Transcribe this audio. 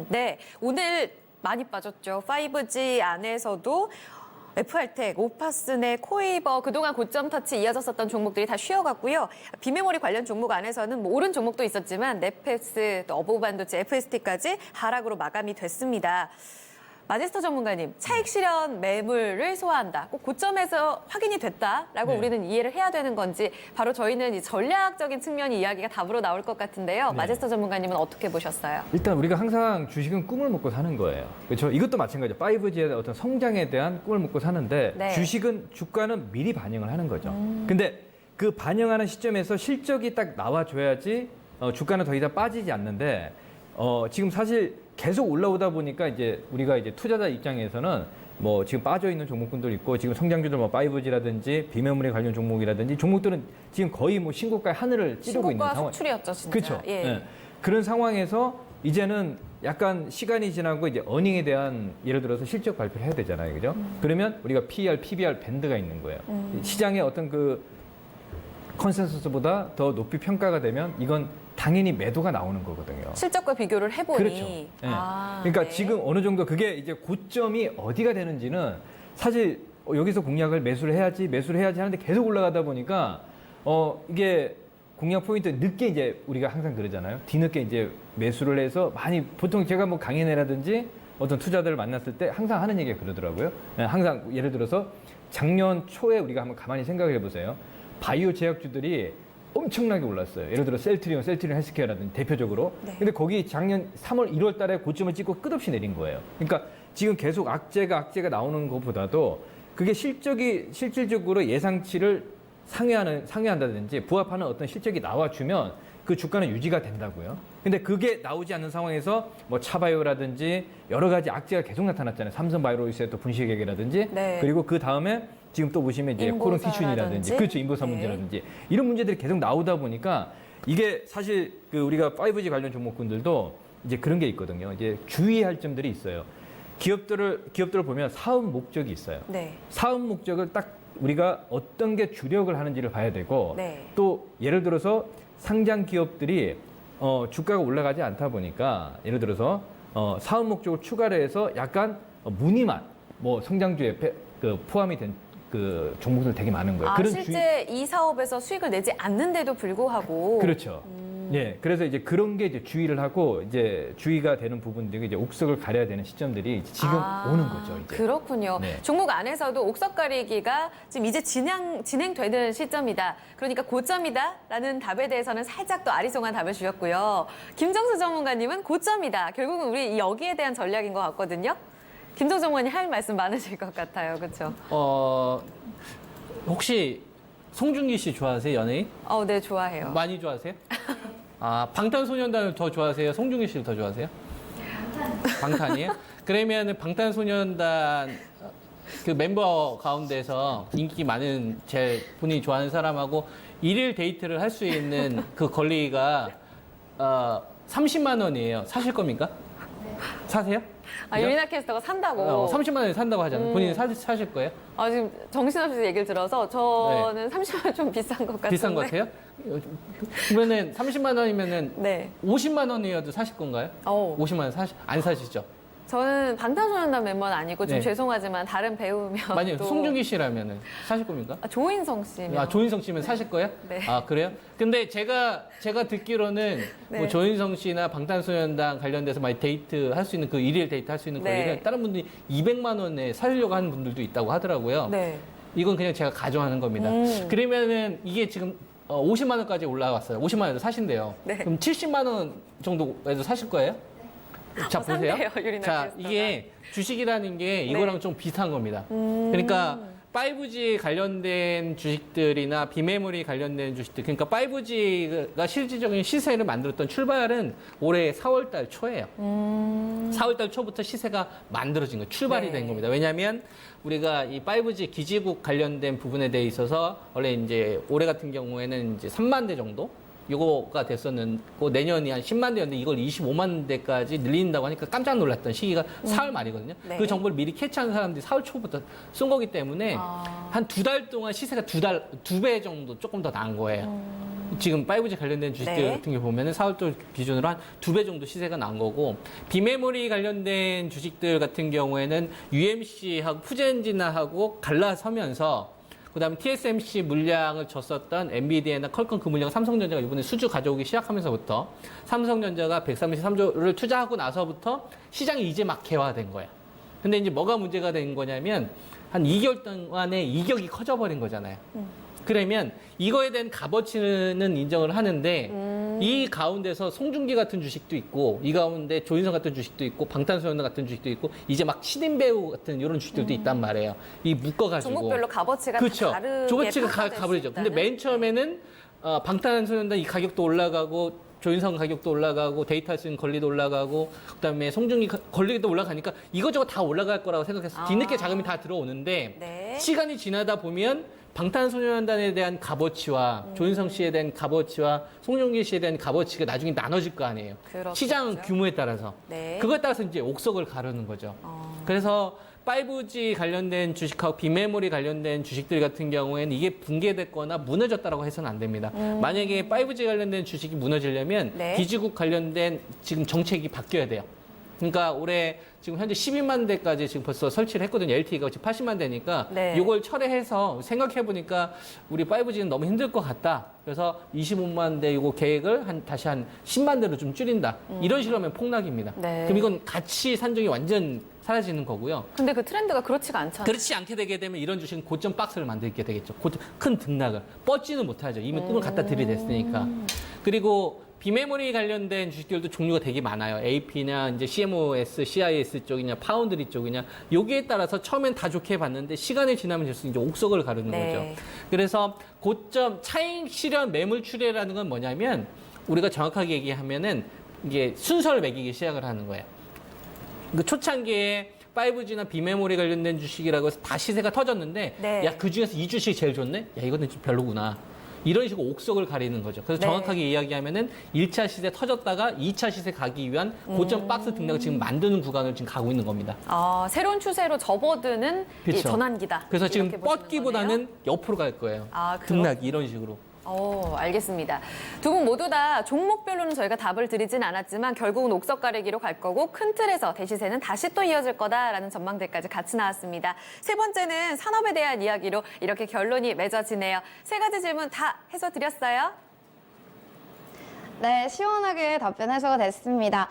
네, 오늘 많이 빠졌죠. 5G 안에서도 FR텍, 오파스네, 코이버 그동안 고점 터치 이어졌었던 종목들이 다 쉬어갔고요. 비메모리 관련 종목 안에서는 뭐 오른 종목도 있었지만 넷패스, 또 어보반도체, FST까지 하락으로 마감이 됐습니다. 마제스터 전문가님, 차익 실현 매물을 소화한다. 꼭 고점에서 확인이 됐다라고 네. 우리는 이해를 해야 되는 건지 바로 저희는 이 전략적인 측면이 이야기가 답으로 나올 것 같은데요. 네. 마제스터 전문가님은 어떻게 보셨어요? 일단 우리가 항상 주식은 꿈을 먹고 사는 거예요. 그렇죠? 이것도 마찬가지죠. 5G의 어떤 성장에 대한 꿈을 먹고 사는데 네. 주가는 미리 반영을 하는 거죠. 근데 그 반영하는 시점에서 실적이 딱 나와줘야지 주가는 더 이상 빠지지 않는데 지금 사실 계속 올라오다 보니까 이제 우리가 이제 투자자 입장에서는 뭐 지금 빠져 있는 종목군들 있고 지금 성장주들 뭐 5G라든지 비메모리 관련 종목이라든지 종목들은 지금 거의 뭐 신고가의 하늘을 찌르고 있는 신고가 상황. 속출이었죠, 진짜. 그렇죠. 예. 예. 그런 상황에서 이제는 약간 시간이 지나고 이제 어닝에 대한 예를 들어서 실적 발표를 해야 되잖아요. 그죠? 그러면 우리가 PER, PBR 밴드가 있는 거예요. 시장의 어떤 그 컨센서스보다 더 높이 평가가 되면 이건 당연히 매도가 나오는 거거든요. 실적과 비교를 해보니. 그렇죠. 예. 그러니까 네. 지금 어느 정도 그게 이제 고점이 어디가 되는지는 사실 여기서 공략을 매수를 해야지 하는데 계속 올라가다 보니까 이게 공략 포인트 늦게 이제 우리가 항상 그러잖아요. 뒤늦게 이제 매수를 해서 많이 보통 제가 뭐 강연회라든지 어떤 투자들을 만났을 때 항상 하는 얘기가 그러더라고요. 예, 항상 예를 들어서 작년 초에 우리가 한번 가만히 생각을 해보세요. 바이오 제약주들이 엄청나게 올랐어요. 예를 들어 셀트리온 헬스케어라든지 대표적으로. 네. 근데 거기 작년 3월, 1월 달에 고점을 찍고 끝없이 내린 거예요. 그러니까 지금 계속 악재가 나오는 것보다도 그게 실질적으로 예상치를 상회한다든지 부합하는 어떤 실적이 나와주면 그 주가는 유지가 된다고요. 근데 그게 나오지 않는 상황에서 뭐 차바이오라든지 여러 가지 악재가 계속 나타났잖아요. 삼성바이오로이스의 또 분식회계라든지 네. 그리고 그 다음에 지금 또 보시면 이제 코론 티슈인이라든지 그렇죠. 인보사 네. 문제라든지 이런 문제들이 계속 나오다 보니까 이게 사실 그 우리가 5G 관련 종목군들도 이제 그런 게 있거든요. 이제 주의할 점들이 있어요. 기업들을 보면 사업 목적이 있어요. 네. 사업 목적을 딱 우리가 어떤 게 주력을 하는지를 봐야 되고 네. 또 예를 들어서 상장 기업들이 주가가 올라가지 않다 보니까 예를 들어서 사업 목적을 추가를 해서 약간 무늬만 뭐 성장주에 포함이 된 그 종목들 되게 많은 거예요. 그런 실제 이 사업에서 수익을 내지 않는데도 불구하고. 그렇죠. 예, 그래서 이제 그런 게 이제 주의를 하고 이제 주의가 되는 부분들이 이제 옥석을 가려야 되는 시점들이 지금 오는 거죠. 이제. 그렇군요. 네. 종목 안에서도 옥석 가리기가 지금 이제 진행되는 시점이다. 그러니까 고점이다라는 답에 대해서는 살짝 또 아리송한 답을 주셨고요. 김정수 전문가님은 고점이다. 결국은 우리 여기에 대한 전략인 것 같거든요. 김정수 전문가님 할 말씀 많으실 것 같아요. 그렇죠? 혹시 송중기 씨 좋아하세요, 연예인? 네, 좋아해요. 많이 좋아하세요? 방탄소년단을 더 좋아하세요? 송중기 씨를 더 좋아하세요? 방탄이에요? 그러면 방탄소년단 그 멤버 가운데서 인기 많은 본인이 좋아하는 사람하고 일일 데이트를 할 수 있는 그 권리가 30만 원이에요. 사실 겁니까? 사세요? 유리나 캐스터가 산다고. 30만 원에 산다고 하잖아요. 본인이 사실 거예요? 지금 정신없이 얘기를 들어서 저는 30만 원 좀 비싼 것 같은데. 비싼 것 같아요? 그러면은 30만 원이면은 네. 50만 원이어도 사실 건가요? 50만 원 안 사시죠? 저는 방탄소년단 멤버는 아니고 좀 네. 죄송하지만 다른 배우면 만약에 또 송중기 씨라면은 사실 겁니까? 조인성 씨면 조인성 씨면 사실 거예요? 네. 그래요? 근데 제가 듣기로는 네. 뭐 조인성 씨나 방탄소년단 관련돼서 많이 데이트 할 수 있는 그 일일 데이트 할 수 있는 네. 권리는 다른 분들이 200만 원에 사려고 하는 분들도 있다고 하더라고요. 네. 이건 그냥 제가 가정하는 겁니다. 그러면은 이게 지금 50만 원까지 올라왔어요. 50만 원에도 사신대요. 네. 그럼 70만 원 정도에도 사실 거예요? 자, 보세요. 산대요, 유리나 자, 캐스터가. 이게 주식이라는 게 이거랑 좀 비슷한 겁니다. 그러니까 5G 관련된 주식들이나 비메모리 관련된 주식들, 그러니까 5G가 실질적인 시세를 만들었던 출발은 올해 4월달 초예요. 4월달 초부터 시세가 만들어진 거예요. 출발이 네. 된 겁니다. 왜냐하면 우리가 이 5G 기지국 관련된 부분에 대해 있어서 원래 이제 올해 같은 경우에는 이제 3만 대 정도 요거가 됐었는고 내년이 한 10만 대였는데 이걸 25만 대까지 늘린다고 하니까 깜짝 놀랐던 시기가 4월 말이거든요. 네. 그 정보를 미리 캐치하는 사람들이 4월 초부터 쓴 거기 때문에 한 2달 동안 시세가 두 배 정도 조금 더 나은 거예요. 지금 5G 관련된 주식들 네. 같은 경우 보면은 4월달 기준으로 한 2배 정도 시세가 난 거고, 비메모리 관련된 주식들 같은 경우에는 UMC하고 푸젠지나하고 갈라서면서 그다음에 TSMC 물량을 줬었던 엔비디아나 퀄컴 그 물량 삼성전자가 이번에 수주 가져오기 시작하면서부터 삼성전자가 133조를 투자하고 나서부터 시장이 이제 막 개화된 거야. 근데 이제 뭐가 문제가 된 거냐면 한 2개월 동안에 이격이 커져버린 거잖아요. 그러면 이거에 대한 값어치는 인정을 하는데 이 가운데서 송중기 같은 주식도 있고 이 가운데 조인성 같은 주식도 있고 방탄소년단 같은 주식도 있고 이제 막 신인배우 같은 이런 주식들도 있단 말이에요. 이 묶어가지고 종목별로 값어치가 그렇죠. 다 다르게 값어치가 평가될 수 가버리죠. 근데 있다는? 맨 처음에는 방탄소년단 이 가격도 올라가고 조인성 가격도 올라가고 데이터 할 수 있는 권리도 올라가고 그다음에 송중기 권리도 올라가니까 이것저것 다 올라갈 거라고 생각했어요. 뒤늦게 자금이 다 들어오는데 네. 시간이 지나다 보면 방탄소년단에 대한 값어치와 조인성 씨에 대한 값어치와 송중기 씨에 대한 값어치가 나중에 나눠질 거 아니에요. 그렇겠죠. 시장 규모에 따라서. 네. 그거에 따라서 이제 옥석을 가르는 거죠. 그래서 5G 관련된 주식하고 비메모리 관련된 주식들 같은 경우에는 이게 붕괴됐거나 무너졌다라고 해서는 안 됩니다. 만약에 5G 관련된 주식이 무너지려면 네. 기지국 관련된 지금 정책이 바뀌어야 돼요. 그러니까 올해 지금 현재 12만 대까지 지금 벌써 설치를 했거든요. LTE가 지금 80만 대니까 네. 이걸 철회해서 생각해 보니까 우리 5G는 너무 힘들 것 같다. 그래서 25만 대 이거 계획을 다시 한 10만 대로 좀 줄인다. 이런 식으로 하면 폭락입니다. 네. 그럼 이건 가치 산정이 완전 사라지는 거고요. 근데 그 트렌드가 그렇지가 않잖아요. 그렇지 않게 되게 되면 이런 주식은 고점 박스를 만들게 되겠죠. 큰 등락을 뻗지는 못하죠. 이미 꿈을 갖다 들이댔으니까. 그리고 비메모리 관련된 주식들도 종류가 되게 많아요. AP냐, 이제 CMOS, CIS 쪽이냐, 파운드리 쪽이냐. 여기에 따라서 처음엔 다 좋게 봤는데 시간이 지나면 될수록 이제 옥석을 가르는 네. 거죠. 그래서 고점 차익 실현 매물 출회라는 건 뭐냐면 우리가 정확하게 얘기하면은 이게 순서를 매기기 시작을 하는 거예요. 그 초창기에 5G나 비메모리 관련된 주식이라고 해서 다 시세가 터졌는데 네. 야, 그 중에서 이 주식이 제일 좋네? 야, 이거는 좀 별로구나. 이런 식으로 옥석을 가리는 거죠. 그래서 네. 정확하게 이야기하면은 1차 시세 터졌다가 2차 시세 가기 위한 고점 박스 등락을 지금 만드는 구간을 지금 가고 있는 겁니다. 새로운 추세로 접어드는 이 그렇죠. 전환기다. 그래서 지금 이렇게 보시는 뻗기보다는 거네요. 옆으로 갈 거예요. 아, 등락이 이런 식으로. 알겠습니다. 두 분 모두 다 종목별로는 저희가 답을 드리진 않았지만 결국은 옥석 가리기로 갈 거고 큰 틀에서 대시세는 다시 또 이어질 거다라는 전망들까지 같이 나왔습니다. 세 번째는 산업에 대한 이야기로 이렇게 결론이 맺어지네요. 세 가지 질문 다 해서 드렸어요. 네, 시원하게 답변 해소가 됐습니다.